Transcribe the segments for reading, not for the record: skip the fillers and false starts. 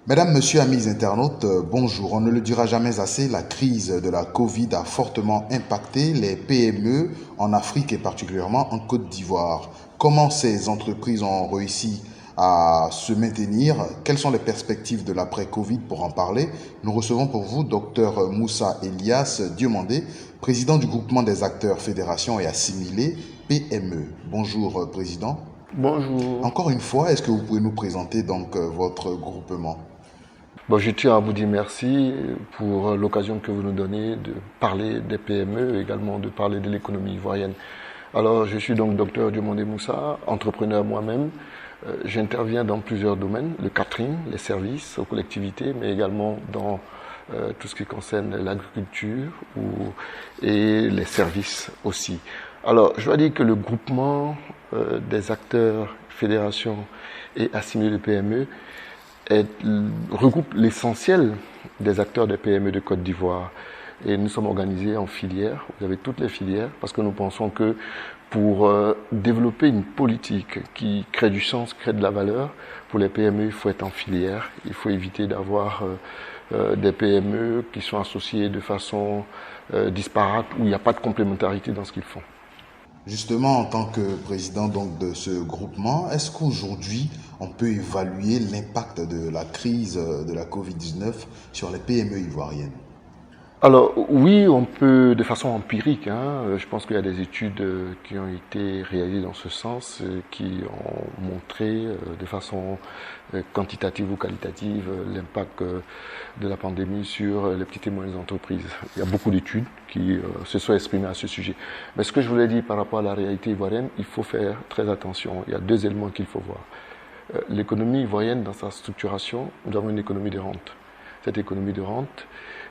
Mesdames, Messieurs, amis internautes, bonjour. On ne le dira jamais assez, la crise de la Covid a fortement impacté les PME en Afrique et particulièrement en Côte d'Ivoire. Comment ces entreprises ont réussi à se maintenir? Quelles sont les perspectives de l'après-Covid? Pour en parler, nous recevons pour vous Dr Moussa Elias Diomandé, président du groupement des acteurs fédération et assimilés PME. Bonjour, président. Bonjour. Encore une fois, est-ce que vous pouvez nous présenter donc votre groupement? Bon, je tiens à vous dire merci pour l'occasion que vous nous donnez de parler des PME et également de parler de l'économie ivoirienne. Alors, je suis donc docteur Diomandé Moussa, entrepreneur moi-même. J'interviens dans plusieurs domaines, le catering, les services aux collectivités, mais également dans tout ce qui concerne l'agriculture et les services aussi. Alors, je dois dire que le groupement des acteurs, fédérations et assimilés de PME regroupe l'essentiel des acteurs des PME de Côte d'Ivoire. Et nous sommes organisés en filières. Vous avez toutes les filières parce que nous pensons que pour développer une politique qui crée du sens, crée de la valeur, pour les PME, il faut être en filière. Il faut éviter d'avoir des PME qui sont associées de façon disparate où il n'y a pas de complémentarité dans ce qu'ils font. Justement, en tant que président donc, de ce groupement, est-ce qu'aujourd'hui, on peut évaluer l'impact de la crise de la Covid-19 sur les PME ivoiriennes? Alors oui, on peut de façon empirique. Je pense qu'il y a des études qui ont été réalisées dans ce sens, qui ont montré de façon quantitative ou qualitative l'impact de la pandémie sur les petites et moyennes entreprises. Il y a beaucoup d'études qui se sont exprimées à ce sujet. Mais ce que je voulais dire par rapport à la réalité ivoirienne, il faut faire très attention. Il y a deux éléments qu'il faut voir. L'économie ivoirienne, dans sa structuration, nous avons une économie de rente. Cette économie de rente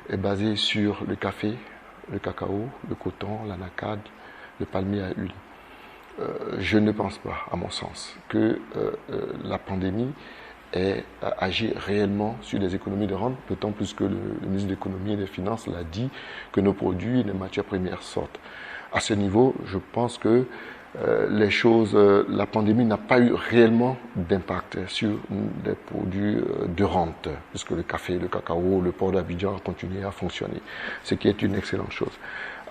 est basée sur le café, le cacao, le coton, l'anacarde, le palmier à huile. Je ne pense pas, à mon sens, que la pandémie ait agi réellement sur les économies de rente, d'autant plus que le ministre de l'économie et des finances l'a dit, que nos produits et les matières premières sortent. À ce niveau, je pense que la pandémie n'a pas eu réellement d'impact sur les produits de rente, puisque le café, le cacao, le port d'Abidjan a continué à fonctionner, ce qui est une excellente chose.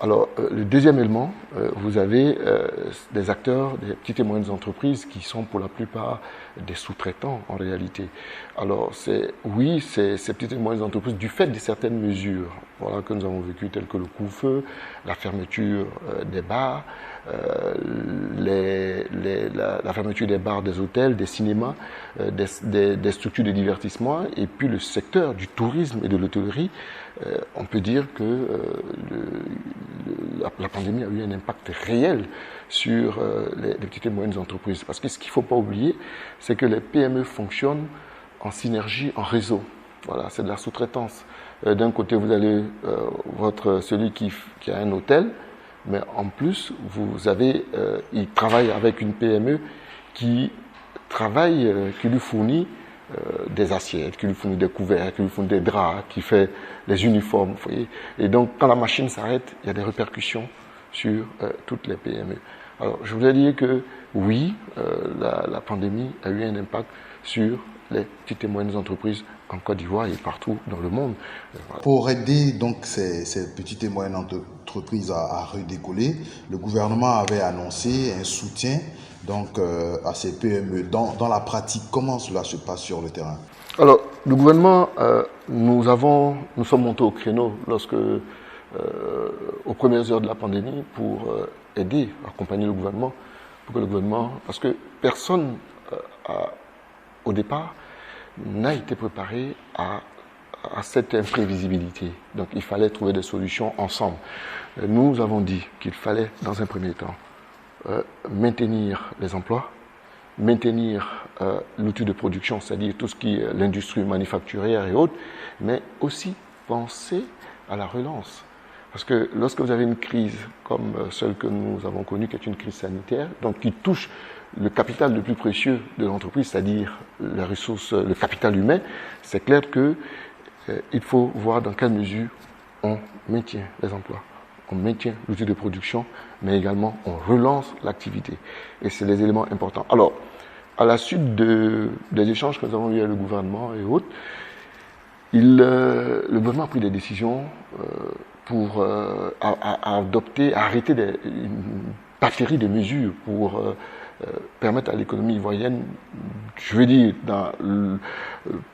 Alors, le deuxième élément, vous avez des acteurs, des petites et moyennes entreprises qui sont pour la plupart des sous-traitants en réalité. Alors, ces petites et moyennes entreprises, du fait de certaines mesures que nous avons vécues, telles que le couvre-feu, la fermeture des bars, la fermeture des bars, des hôtels, des cinémas, des structures de divertissement, et puis le secteur du tourisme et de l'hôtellerie, on peut dire que la pandémie a eu un impact réel sur les petites et moyennes entreprises. Parce que ce qu'il ne faut pas oublier, c'est que les PME fonctionnent en synergie, en réseau. Voilà, c'est de la sous-traitance. D'un côté, vous avez celui qui a un hôtel, mais en plus, il travaille avec une PME qui lui fournit des assiettes, qui lui fournit des couverts, qui lui fournit des draps, qui fait les uniformes. Vous voyez. Et donc, quand la machine s'arrête, il y a des répercussions sur toutes les PME. Alors, je voulais dire que oui, la pandémie a eu un impact sur les petites et moyennes entreprises en Côte d'Ivoire et partout dans le monde. Voilà. Pour aider donc ces petites et moyennes entreprises à redécoller, le gouvernement avait annoncé un soutien donc, à ces PME. Dans la pratique, comment cela se passe sur le terrain? Alors, le gouvernement, nous sommes montés au créneau aux premières heures de la pandémie pour aider, accompagner le gouvernement, parce que personne au départ n'a été préparé à cette imprévisibilité. Donc il fallait trouver des solutions ensemble. Nous avons dit qu'il fallait, dans un premier temps, maintenir les emplois, maintenir l'outil de production, c'est-à-dire tout ce qui est l'industrie manufacturière et autres, mais aussi penser à la relance. Parce que lorsque vous avez une crise comme celle que nous avons connue, qui est une crise sanitaire, donc qui touche le capital le plus précieux de l'entreprise, c'est-à-dire les ressources, le capital humain, c'est clair qu'il faut voir dans quelle mesure on maintient les emplois, on maintient l'outil de production, mais également on relance l'activité. Et c'est les éléments importants. Alors, à la suite des échanges que nous avons eus avec le gouvernement et autres, Le gouvernement a pris des décisions pour adopter, arrêter une batterie de mesures pour permettre à l'économie ivoirienne, je veux dire,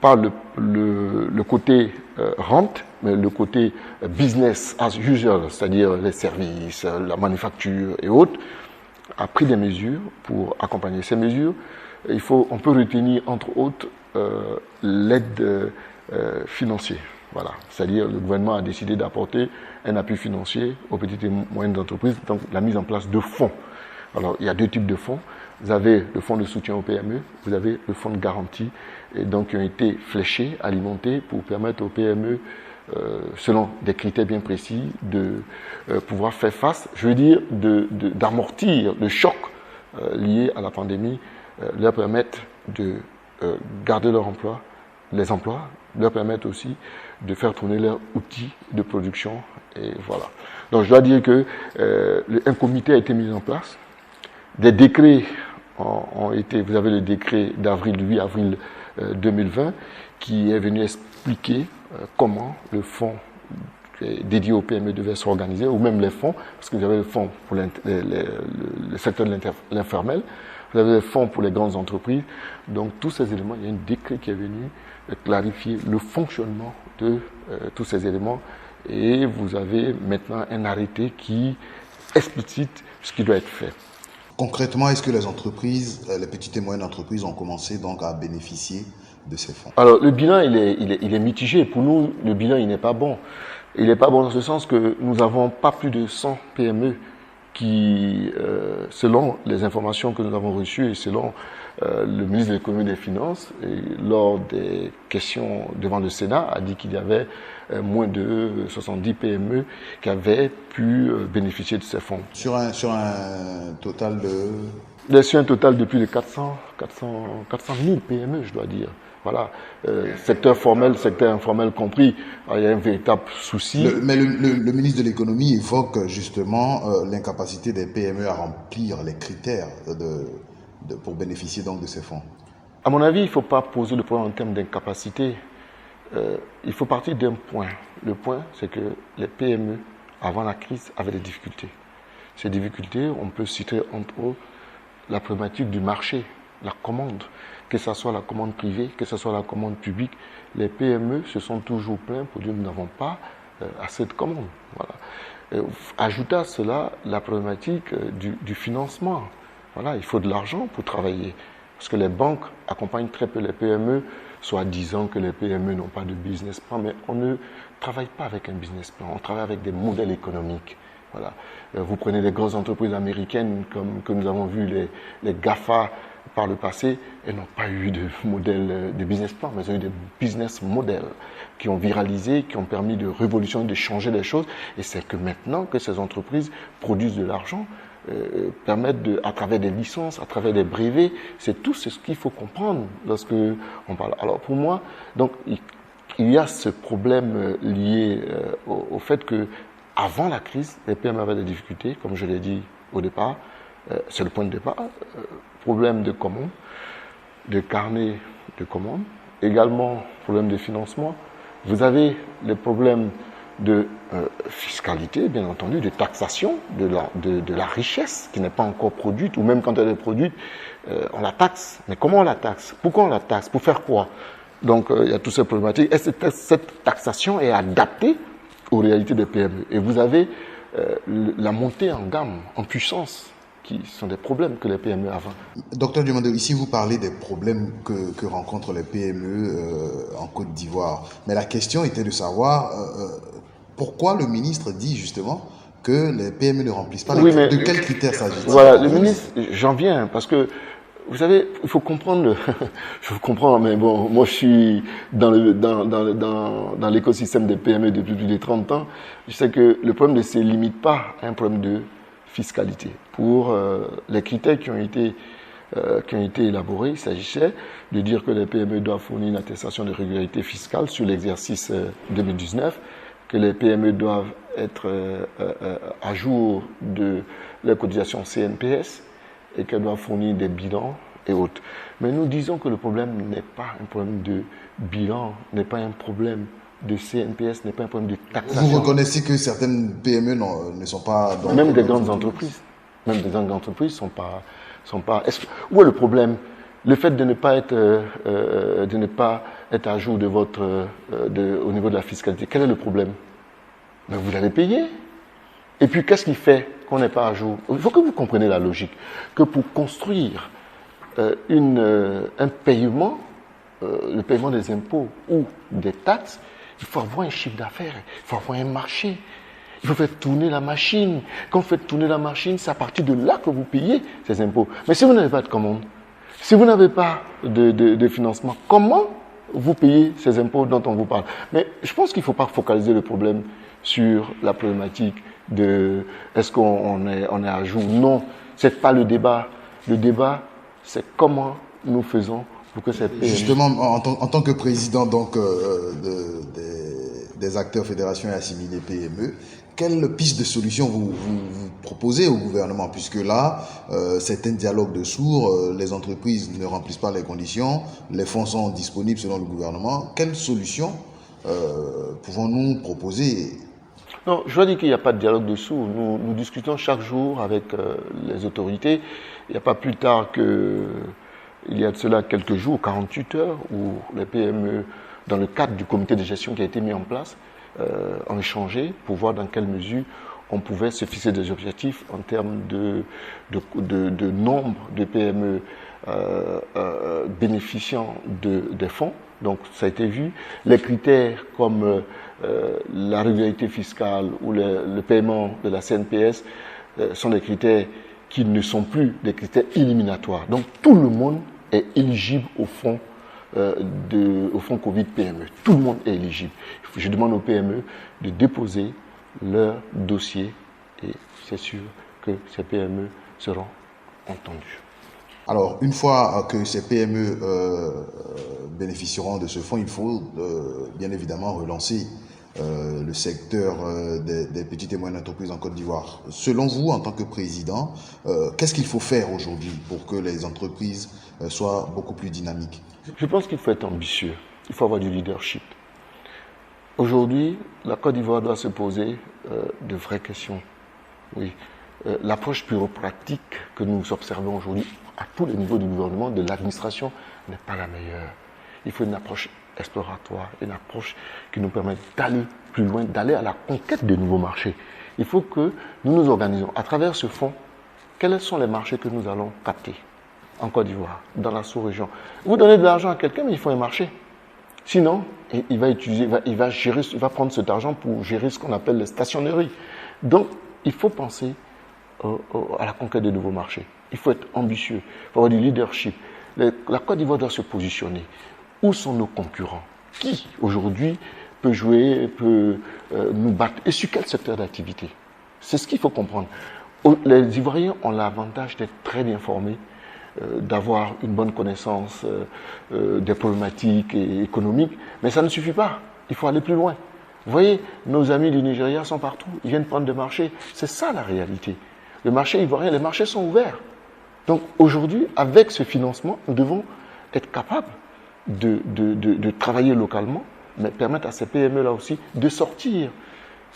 pas le côté rente, mais le côté business as usual, c'est-à-dire les services, la manufacture et autres, a pris des mesures pour accompagner ces mesures. On peut retenir entre autres l'aide financière. Voilà. C'est-à-dire le gouvernement a décidé d'apporter un appui financier aux petites et moyennes entreprises, donc la mise en place de fonds. Alors il y a deux types de fonds. Vous avez le fonds de soutien aux PME, vous avez le fonds de garantie, et donc qui ont été fléchés, alimentés pour permettre aux PME, selon des critères bien précis, de pouvoir faire face, je veux dire, d'amortir le choc lié à la pandémie, leur permettre de garder leur emploi, les emplois, leur permettre aussi de faire tourner leurs outils de production, et voilà. Donc je dois dire que un comité a été mis en place, des décrets ont été, vous avez le décret d'avril, 8 avril 2020, qui est venu expliquer comment le fonds dédié aux PME devait s'organiser, ou même les fonds, parce que vous avez le fonds pour le secteur de l'informel, vous avez le fonds pour les grandes entreprises. Donc tous ces éléments, il y a un décret qui est venu clarifier le fonctionnement de tous ces éléments, et vous avez maintenant un arrêté qui explicite ce qui doit être fait. Concrètement, est-ce que les entreprises, les petites et moyennes entreprises ont commencé donc à bénéficier de ces fonds? Alors, le bilan, il est mitigé. Pour nous, le bilan, il n'est pas bon. Il n'est pas bon dans ce sens que nous n'avons pas plus de 100 PME qui, selon les informations que nous avons reçues et selon le ministre de l'Économie et des Finances, et lors des questions devant le Sénat, a dit qu'il y avait moins de 70 PME qui avaient pu bénéficier de ces fonds. Sur un total de... Sur un total de plus de 400 000 PME, je dois dire. Voilà, secteur formel, secteur informel compris, il y a un véritable souci. Mais le ministre de l'Économie évoque justement l'incapacité des PME à remplir les critères pour bénéficier donc de ces fonds. À mon avis, il ne faut pas poser le problème en termes d'incapacité. Il faut partir d'un point. Le point, c'est que les PME, avant la crise, avaient des difficultés. Ces difficultés, on peut citer entre autres la problématique du marché, la commande, que ce soit la commande privée, que ce soit la commande publique. Les PME se sont toujours plaints pour dire nous n'avons pas assez de commandes. Voilà. Ajoutez à cela la problématique du financement. Voilà, il faut de l'argent pour travailler. Parce que les banques accompagnent très peu les PME, soit disant que les PME n'ont pas de business plan, mais on ne travaille pas avec un business plan, on travaille avec des modèles économiques. Voilà. Vous prenez des grosses entreprises américaines comme que nous avons vu les GAFA par le passé, elles n'ont pas eu de modèle de business plan, mais elles ont eu des business models qui ont viralisé, qui ont permis de révolutionner, de changer les choses. Et c'est que maintenant que ces entreprises produisent de l'argent, permettent à travers des licences, à travers des brevets, c'est tout ce qu'il faut comprendre lorsque on parle. Alors pour moi, donc il y a ce problème lié au fait que avant la crise, les PME avaient des difficultés, comme je l'ai dit au départ, c'est le point de départ, problème de commande, de carnet de commande, également problème de financement. Vous avez les problèmes de fiscalité, bien entendu, de taxation de la richesse qui n'est pas encore produite, ou même quand elle est produite, on la taxe. Mais comment on la taxe? Pourquoi on la taxe? Pour faire quoi? Donc il y a toutes ces problématiques. Et cette taxation est adaptée aux réalités des PME. Et vous avez la montée en gamme, en puissance, qui sont des problèmes que les PME avaient. Docteur Diomando, ici vous parlez des problèmes que rencontrent les PME en Côte d'Ivoire. Mais la question était de savoir pourquoi le ministre dit justement que les PME ne remplissent pas les critères. De quels critères s'agit-il? Voilà, le ministre, j'en viens, parce que vous savez, il faut comprendre, je vous comprends, mais bon, moi je suis dans l'écosystème des PME depuis plus de 30 ans. Je sais que le problème ne se limite pas à un problème de fiscalité. Pour les critères qui ont été élaborés, il s'agissait de dire que les PME doivent fournir une attestation de régularité fiscale sur l'exercice 2019, que les PME doivent être à jour de leur cotisation CNPS et qu'elles doivent fournir des bilans et autres. Mais nous disons que le problème n'est pas un problème de bilan, n'est pas un problème de CNPS, n'est pas un problème de taxation. Vous reconnaissez que certaines PME ne sont pas... Même des grandes entreprises. Même des grandes entreprises sont pas... Où est le problème? Le fait de ne pas être à jour de au niveau de la fiscalité, quel est le problème? Mais vous l'avez payé. Et puis, qu'est-ce qui fait qu'on n'est pas à jour? Il faut que vous compreniez la logique. Que pour construire un paiement, le paiement des impôts ou des taxes, il faut avoir un chiffre d'affaires, il faut avoir un marché. Il faut faire tourner la machine. Quand vous faites tourner la machine, c'est à partir de là que vous payez ces impôts. Mais si vous n'avez pas de commande, si vous n'avez pas de financement, comment vous payez ces impôts dont on vous parle? Mais je pense qu'il ne faut pas focaliser le problème sur la problématique de est-ce qu'on est à jour. Non, ce n'est pas le débat. Le débat, c'est comment nous faisons pour que cette PME... Justement, en tant que président donc, des acteurs fédération et assimilés PME, quelle piste de solution vous proposez au gouvernement? Puisque là, c'est un dialogue de sourds, les entreprises ne remplissent pas les conditions, les fonds sont disponibles selon le gouvernement. Quelle solution pouvons-nous proposer? Non, je dois dire qu'il n'y a pas de dialogue de sourds. Nous discutons chaque jour avec les autorités. Il n'y a pas plus tard que... Il y a de cela quelques jours, 48 heures, où les PME, dans le cadre du comité de gestion qui a été mis en place, ont échangé pour voir dans quelle mesure on pouvait se fixer des objectifs en termes de nombre de PME bénéficiant des fonds. Donc ça a été vu. Les critères comme la régularité fiscale ou le paiement de la CNPS sont des critères qui ne sont plus des critères éliminatoires. Donc tout le monde est éligible au fonds Covid PME. Tout le monde est éligible. Je demande aux PME de déposer leur dossier et c'est sûr que ces PME seront entendues. Alors, une fois que ces PME bénéficieront de ce fonds, il faut bien évidemment relancer le secteur des petites et moyennes entreprises en Côte d'Ivoire. Selon vous, en tant que président, qu'est-ce qu'il faut faire aujourd'hui pour que les entreprises soient beaucoup plus dynamiques? Je pense qu'il faut être ambitieux. Il faut avoir du leadership. Aujourd'hui, la Côte d'Ivoire doit se poser de vraies questions. Oui. L'approche bureaucratique que nous observons aujourd'hui à tous les niveaux du gouvernement, de l'administration, n'est pas la meilleure. Il faut une approche exploratoire, une approche qui nous permette d'aller plus loin, d'aller à la conquête de nouveaux marchés. Il faut que nous nous organisons. À travers ce fonds, quels sont les marchés que nous allons capter en Côte d'Ivoire, dans la sous-région? Vous donnez de l'argent à quelqu'un, mais il faut un marché. Sinon, il va prendre cet argent pour gérer ce qu'on appelle les stationneries. Donc, il faut penser à la conquête de nouveaux marchés. Il faut être ambitieux, il faut avoir du leadership. La Côte d'Ivoire doit se positionner. Où sont nos concurrents? Qui, aujourd'hui, peut jouer, peut nous battre? Et sur quel secteur d'activité? C'est ce qu'il faut comprendre. Les Ivoiriens ont l'avantage d'être très bien formés, d'avoir une bonne connaissance des problématiques économiques, mais ça ne suffit pas. Il faut aller plus loin. Vous voyez, nos amis du Nigeria sont partout, ils viennent prendre des marchés. C'est ça la réalité. Le marché ivoirien, les marchés sont ouverts. Donc aujourd'hui, avec ce financement, nous devons être capables de travailler localement, mais permettre à ces PME-là aussi de sortir.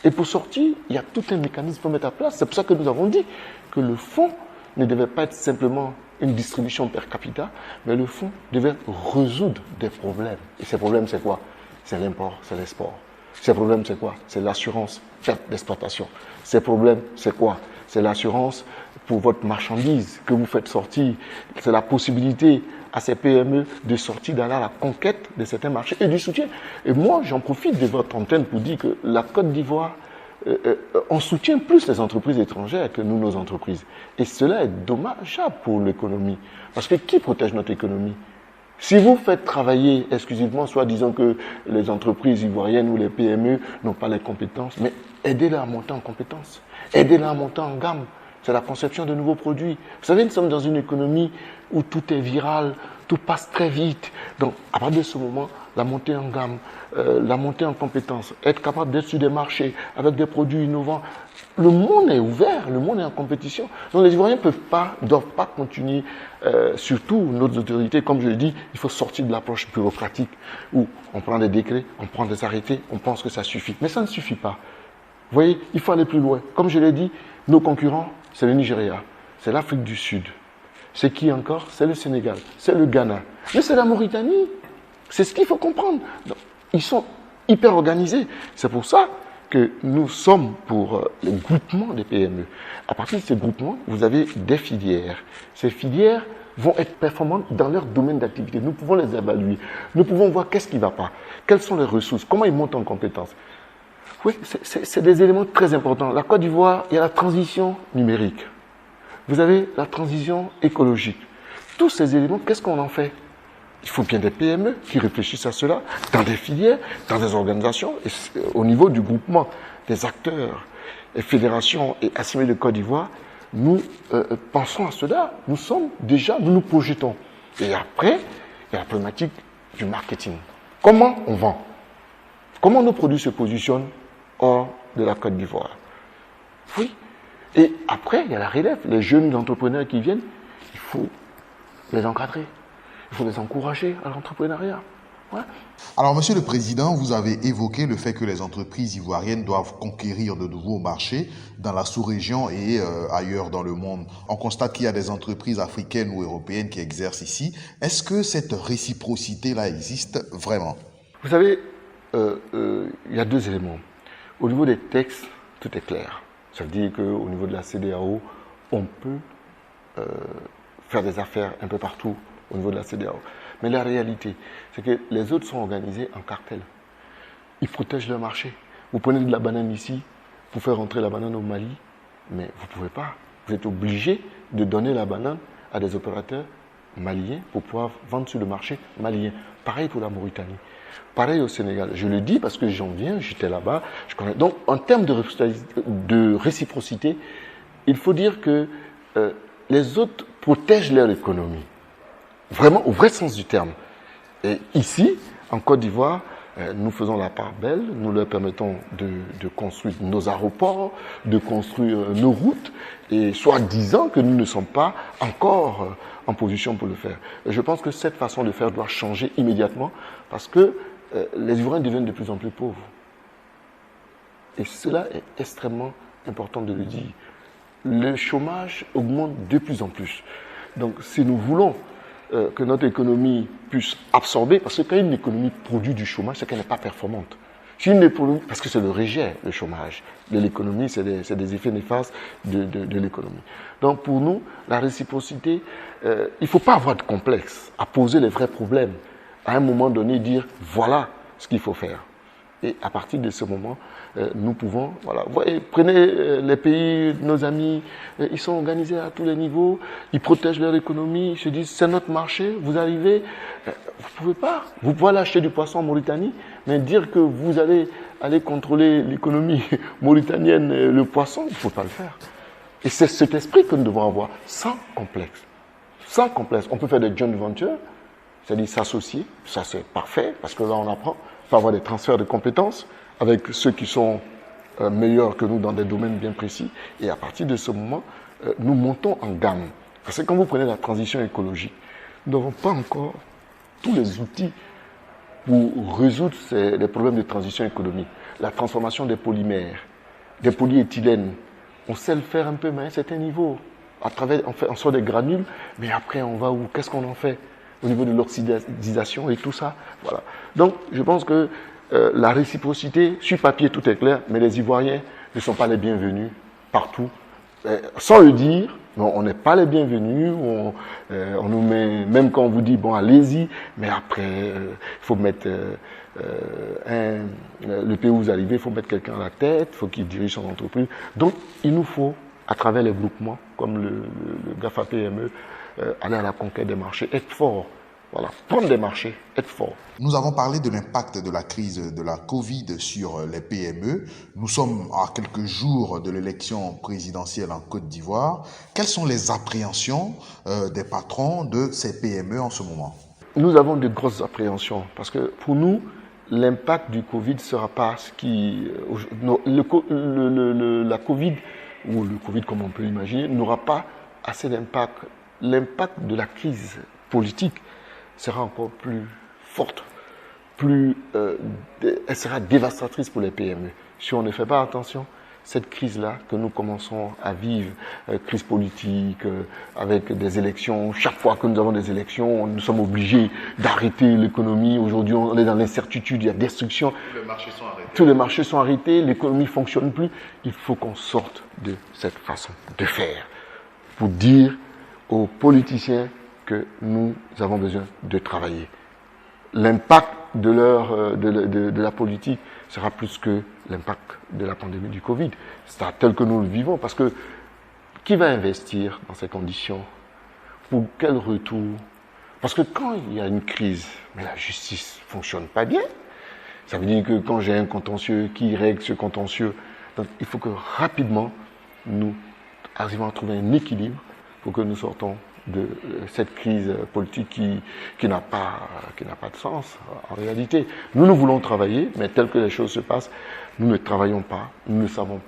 Et pour sortir, il y a tout un mécanisme pour mettre en place. C'est pour ça que nous avons dit que le fonds ne devait pas être simplement une distribution per capita, mais le fonds devait résoudre des problèmes. Et ces problèmes, c'est quoi? C'est l'import, c'est l'export. Ces problèmes, c'est quoi? C'est l'assurance, perte d'exploitation. Ces problèmes, c'est quoi? C'est l'assurance pour votre marchandise que vous faites sortir. C'est la possibilité à ces PME de sortir, d'aller à la conquête de certains marchés et du soutien. Et moi, j'en profite de votre antenne pour dire que la Côte d'Ivoire, on soutient plus les entreprises étrangères que nous, nos entreprises. Et cela est dommageable pour l'économie. Parce que qui protège notre économie? Si vous faites travailler exclusivement, soit disant que les entreprises ivoiriennes ou les PME n'ont pas les compétences, mais aidez-les à monter en compétences, aidez-les à monter en gamme. C'est la conception de nouveaux produits. Vous savez, nous sommes dans une économie où tout est viral, tout passe très vite. Donc, à partir de ce moment, la montée en gamme, la montée en compétences, être capable d'être sur des marchés avec des produits innovants. Le monde est ouvert, le monde est en compétition. Donc les Ivoiriens ne doivent pas continuer, surtout nos autorités, comme je l'ai dit, il faut sortir de l'approche bureaucratique où on prend des décrets, on prend des arrêtés, on pense que ça suffit. Mais ça ne suffit pas. Vous voyez, il faut aller plus loin. Comme je l'ai dit, nos concurrents, c'est le Nigeria, c'est l'Afrique du Sud. C'est qui encore? C'est le Sénégal, c'est le Ghana. Mais c'est la Mauritanie. C'est ce qu'il faut comprendre. Donc, ils sont hyper organisés. C'est pour ça que nous sommes pour le groupement des PME. À partir de ces groupements, vous avez des filières. Ces filières vont être performantes dans leur domaine d'activité. Nous pouvons les évaluer. Nous pouvons voir qu'est-ce qui ne va pas. Quelles sont les ressources. Comment ils montent en compétences. Oui, c'est des éléments très importants. La Côte d'Ivoire, il y a la transition numérique. Vous avez la transition écologique. Tous ces éléments, qu'est-ce qu'on en fait? Il faut bien des PME qui réfléchissent à cela, dans des filières, dans des organisations, et au niveau du groupement, des acteurs, les fédérations et assimilés de Côte d'Ivoire. Nous pensons à cela. Nous nous projetons. Et après, il y a la problématique du marketing. Comment on vend? Comment nos produits se positionnent hors de la Côte d'Ivoire? Oui. Et après, il y a la relève. Les jeunes entrepreneurs qui viennent, il faut les encadrer. Il faut les encourager à l'entrepreneuriat. Ouais. Alors, Monsieur le Président, vous avez évoqué le fait que les entreprises ivoiriennes doivent conquérir de nouveaux marchés dans la sous-région et ailleurs dans le monde. On constate qu'il y a des entreprises africaines ou européennes qui exercent ici. Est-ce que cette réciprocité-là existe vraiment? Vous savez, il y a deux éléments. Au niveau des textes, tout est clair. Ça veut dire qu'au niveau de la CEDEAO, on peut faire des affaires un peu partout au niveau de la CEDEAO. Mais la réalité, c'est que les autres sont organisés en cartel. Ils protègent leur marché. Vous prenez de la banane ici, pour faire rentrer la banane au Mali, mais vous ne pouvez pas. Vous êtes obligé de donner la banane à des opérateurs maliens pour pouvoir vendre sur le marché malien. Pareil pour la Mauritanie. Pareil au Sénégal. Je le dis parce que j'en viens, j'étais là-bas, je connais. Donc, en termes de réciprocité, il faut dire que les autres protègent leur économie. Vraiment, au vrai sens du terme. Et ici, en Côte d'Ivoire, nous faisons la part belle, nous leur permettons de construire nos aéroports, de construire nos routes, et soi-disant que nous ne sommes pas encore en position pour le faire. Et je pense que cette façon de faire doit changer immédiatement, parce que les Ivoiriens deviennent de plus en plus pauvres. Et cela est extrêmement important de le dire. Le chômage augmente de plus en plus. Donc, si nous voulons que notre économie puisse absorber, parce que quand une économie produit du chômage, c'est qu'elle n'est pas performante. Si une économie, parce que c'est le rejet, le chômage de l'économie, c'est des effets néfastes de l'économie. Donc pour nous, la réciprocité, il ne faut pas avoir de complexe à poser les vrais problèmes. À un moment donné, dire voilà ce qu'il faut faire. Et à partir de ce moment, nous pouvons, voilà, vous voyez, prenez les pays, nos amis, ils sont organisés à tous les niveaux, ils protègent leur économie, ils se disent c'est notre marché, vous arrivez, vous ne pouvez pas. Vous pouvez aller acheter du poisson en Mauritanie, mais dire que vous allez aller contrôler l'économie mauritanienne, le poisson, il ne faut pas le faire. Et c'est cet esprit que nous devons avoir, sans complexe. Sans complexe. On peut faire des joint ventures, c'est-à-dire s'associer, ça c'est parfait, parce que là on apprend. Il faut avoir des transferts de compétences avec ceux qui sont meilleurs que nous dans des domaines bien précis. Et à partir de ce moment, nous montons en gamme. Parce que quand vous prenez la transition écologique, nous n'avons pas encore tous les outils pour résoudre les problèmes de transition économique. La transformation des polymères, des polyéthylènes, on sait le faire un peu, mais à un certain niveau. On sort des granules, mais après on va où? Qu'est-ce qu'on en fait? Au niveau de l'oxydation et tout ça. Voilà. Donc, je pense que la réciprocité, sur papier, tout est clair, mais les Ivoiriens ne sont pas les bienvenus partout. Sans le dire, non, on n'est pas les bienvenus, on nous met, même quand on vous dit, bon, allez-y, mais après, il faut mettre le pays où vous arrivez, il faut mettre quelqu'un à la tête, il faut qu'il dirige son entreprise. Donc, il nous faut, à travers les groupements, comme le GAFA PME, aller à la conquête des marchés, être fort. Voilà, prendre des marchés, être fort. Nous avons parlé de l'impact de la crise de la Covid sur les PME. Nous sommes à quelques jours de l'élection présidentielle en Côte d'Ivoire. Quelles sont les appréhensions des patrons de ces PME en ce moment? nous avons de grosses appréhensions parce que pour nous, l'impact du Covid ne sera pas ce qui... la Covid, ou le Covid comme on peut imaginer, n'aura pas assez d'impact. L'impact de la crise politique sera encore plus forte, elle sera dévastatrice pour les PME. Si on ne fait pas attention, cette crise-là que nous commençons à vivre, crise politique, avec des élections, chaque fois que nous avons des élections, nous sommes obligés d'arrêter l'économie. Aujourd'hui, on est dans l'incertitude, il y a destruction. Tous les marchés sont arrêtés, l'économie ne fonctionne plus. Il faut qu'on sorte de cette façon de faire pour dire aux politiciens que nous avons besoin de travailler. L'impact de la politique sera plus que l'impact de la pandémie du Covid. C'est tel que nous le vivons, parce que qui va investir dans ces conditions? Pour quel retour? Parce que quand il y a une crise, mais la justice ne fonctionne pas bien, ça veut dire que quand j'ai un contentieux, qui règle ce contentieux? Donc il faut que rapidement nous arrivions à trouver un équilibre pour que nous sortons de cette crise politique qui n'a pas de sens en réalité. Nous voulons travailler, mais tel que les choses se passent, nous ne travaillons pas, nous ne savons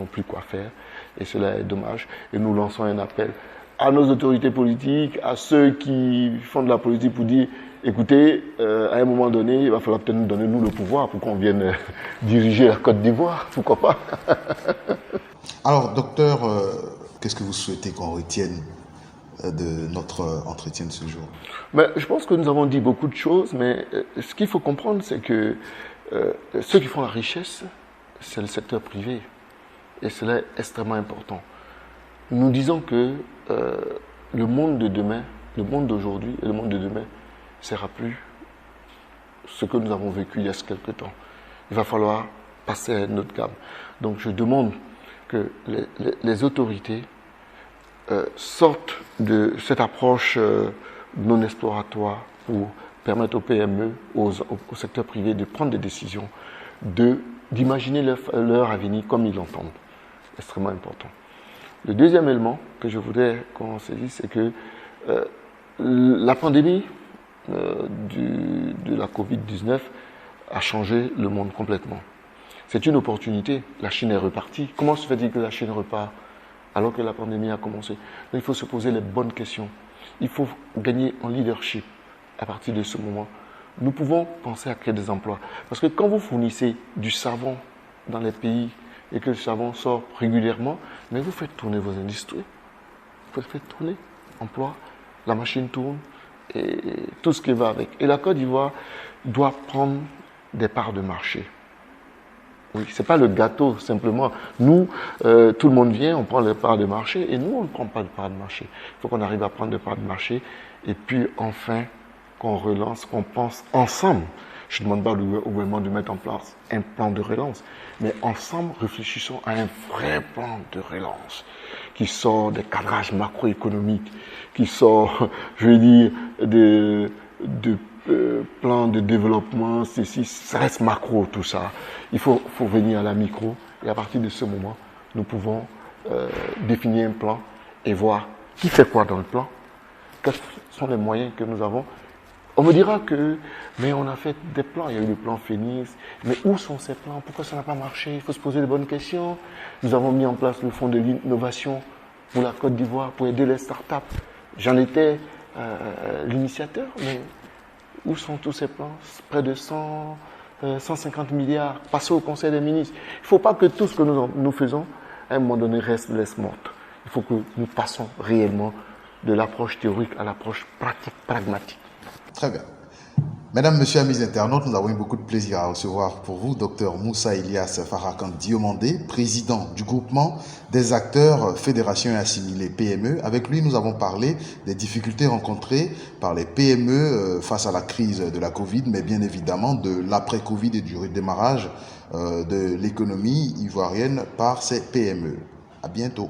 plus quoi faire, et cela est dommage. Et nous lançons un appel à nos autorités politiques, à ceux qui font de la politique pour dire, écoutez, à un moment donné, il va falloir peut-être nous donner le pouvoir pour qu'on vienne diriger la Côte d'Ivoire, pourquoi pas. Alors, docteur, qu'est-ce que vous souhaitez qu'on retienne de notre entretien de ce jour? Je pense que nous avons dit beaucoup de choses, mais ce qu'il faut comprendre, c'est que ceux qui font la richesse, c'est le secteur privé. Et cela est extrêmement important. Nous disons que le monde de demain, le monde d'aujourd'hui et le monde de demain ne sera plus ce que nous avons vécu il y a quelque temps. Il va falloir passer à une autre gamme. Donc je demande que les autorités sortent de cette approche non exploratoire pour permettre aux PME, au secteur privé de prendre des décisions, d'imaginer leur avenir comme ils l'entendent. Extrêmement important. Le deuxième élément que je voudrais qu'on saisisse, c'est que la pandémie de la Covid-19 a changé le monde complètement. C'est une opportunité. La Chine est repartie. Comment se fait-il que la Chine repart alors que la pandémie a commencé? Donc, il faut se poser les bonnes questions. Il faut gagner en leadership à partir de ce moment. Nous pouvons penser à créer des emplois. Parce que quand vous fournissez du savon dans les pays et que le savon sort régulièrement, mais vous faites tourner vos industries. Vous faites tourner, emploi, la machine tourne et tout ce qui va avec. Et la Côte d'Ivoire doit prendre des parts de marché. Oui, ce n'est pas le gâteau simplement. Nous, tout le monde vient, on prend les parts de marché et nous, on ne prend pas de parts de marché. Il faut qu'on arrive à prendre des parts de marché et puis enfin qu'on relance, qu'on pense ensemble. Je ne demande pas au gouvernement de mettre en place un plan de relance, mais ensemble, réfléchissons à un vrai plan de relance qui sort des cadrages macroéconomiques, qui sort, je veux dire, de plan de développement, ça reste macro tout ça. Il faut venir à la micro et à partir de ce moment, nous pouvons définir un plan et voir qui fait quoi dans le plan, quels sont les moyens que nous avons. On me dira que, mais on a fait des plans, il y a eu le plan Phoenix, mais où sont ces plans? Pourquoi ça n'a pas marché? Il faut se poser de bonnes questions. Nous avons mis en place le fonds de l'innovation pour la Côte d'Ivoire, pour aider les startups. J'en étais l'initiateur, mais où sont tous ces plans? Près de 150 milliards passés au Conseil des ministres. Il ne faut pas que tout ce que nous faisons, à un moment donné, reste laisse morte. Il faut que nous passons réellement de l'approche théorique à l'approche pratique, pragmatique. Très bien. Mesdames, Messieurs, amis internautes, nous avons eu beaucoup de plaisir à recevoir pour vous Dr Moussa Elias Farakan Diomandé, président du groupement des acteurs Fédération et Assimilés PME. Avec lui, nous avons parlé des difficultés rencontrées par les PME face à la crise de la Covid, mais bien évidemment de l'après-Covid et du redémarrage de l'économie ivoirienne par ces PME. À bientôt.